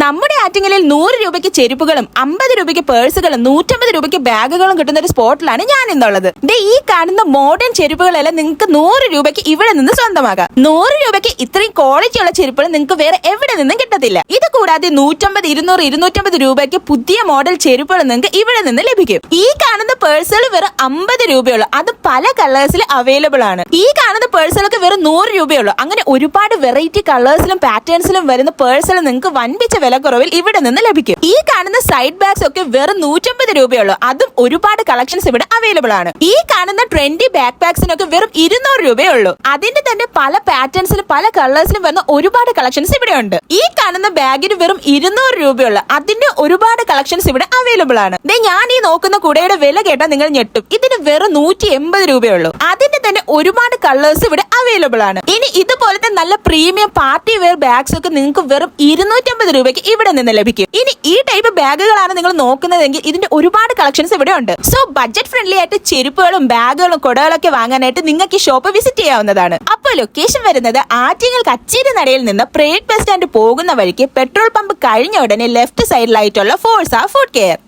നമ്മുടെ ആറ്റിങ്ങലിൽ 100 രൂപയ്ക്ക് ചെരുപ്പുകളും 50 രൂപയ്ക്ക് പേഴ്സുകളും 150 രൂപയ്ക്ക് ബാഗുകളും കിട്ടുന്ന ഒരു സ്പോട്ടിലാണ് ഞാൻ ഇന്നുള്ളത്. ഈ കാണുന്ന മോഡേൺ ചെരുപ്പുകളെല്ലാം നിങ്ങൾക്ക് 100 രൂപയ്ക്ക് ഇവിടെ നിന്ന് സ്വന്തമാകാം. 100 രൂപയ്ക്ക് ഇത്രയും ക്വാളിറ്റി ഉള്ള ചെരുപ്പുകൾ നിങ്ങൾക്ക് വേറെ എവിടെ നിന്നും കിട്ടത്തില്ല. ഇത് കൂടാതെ 150, 200, 250 രൂപയ്ക്ക് പുതിയ മോഡൽ ചെരുപ്പുകൾ നിങ്ങൾക്ക് ഇവിടെ നിന്ന് ലഭിക്കും. ഈ കാണുന്ന പേഴ്സുകൾ വെറും 50 രൂപയുള്ളൂ. അത് പല കളേഴ്സിൽ അവൈലബിൾ ആണ്. ഈ കാണുന്ന പേഴ്സുകൾക്ക് വെറും 100 രൂപയുള്ളൂ. അങ്ങനെ ഒരുപാട് വെറൈറ്റി കളേഴ്സിലും പാറ്റേൺസിലും വരുന്ന പേഴ്സുകൾ നിങ്ങൾക്ക് വൻപിച്ച വിലക്കുറവിൽ ഇവിടെ നിന്ന് ലഭിക്കും. ഈ കാണുന്ന സൈഡ് ബാഗ്സ് ഒക്കെ വെറും 150 രൂപയുള്ളൂ. അതും ഒരുപാട് കളക്ഷൻസ് ഇവിടെ അവൈലബിൾ ആണ്. ഈ കാണുന്ന ട്രെൻഡി ബാക്ക് പാക്സിനൊക്കെ വെറും 200 രൂപയുള്ളൂ. അതിന്റെ തന്നെ പല പാറ്റേൺസിലും പല കളേഴ്സിലും വരുന്ന ഒരുപാട് കളക്ഷൻസ് ഇവിടെ ഉണ്ട്. ഈ കാണുന്ന ബാഗിന് വെറും 200 രൂപയുള്ളൂ. അതിന്റെ ഒരുപാട് കളക്ഷൻസ് ഇവിടെ അവൈലബിൾ ആണ്. ഞാൻ ഈ നോക്കുന്ന കുടയുടെ വില കേട്ടാൽ നിങ്ങൾ ഞെട്ടും. ഇതിന് വെറും 180 രൂപയുള്ളൂ. അതിന്റെ തന്നെ ഒരുപാട് കളേഴ്സ് ഇവിടെ അവൈലബിൾ ആണ്. ഇനി ഇതുപോലത്തെ നല്ല പ്രീമിയം പാർട്ടി വെയർ ബാഗ്സ് ഒക്കെ നിങ്ങൾക്ക് വെറും 250 രൂപയ്ക്ക് ഇവിടെ നിന്ന് ലഭിക്കും. ഇനി ഈ ടൈപ്പ് ബാഗുകളാണ് നിങ്ങൾ നോക്കുന്നതെങ്കിൽ ഇതിന്റെ ഒരുപാട് കളക്ഷൻസ് ഇവിടെ ഉണ്ട്. സോ ബഡ്ജറ്റ് ഫ്രണ്ട്ലി ആയിട്ട് ചെരുപ്പുകളും ബാഗുകളും കുടകളൊക്കെ വാങ്ങാനായിട്ട് നിങ്ങൾക്ക് ഈ ഷോപ്പ് വിസിറ്റ് ചെയ്യാവുന്നതാണ്. അപ്പോൾ ലൊക്കേഷൻ വരുന്നത് ആറ്റിങ്ങൽ കച്ചേരി നടയിൽ നിന്ന് പ്രൈവറ്റ് ബസ് സ്റ്റാൻഡ് പോകുന്ന വഴിക്ക് പെട്രോൾ പമ്പ് കഴിഞ്ഞ ഉടനെ ലെഫ്റ്റ് സൈഡിലായിട്ടുള്ള ഫോഴ്സ ഫുഡ് കെയർ.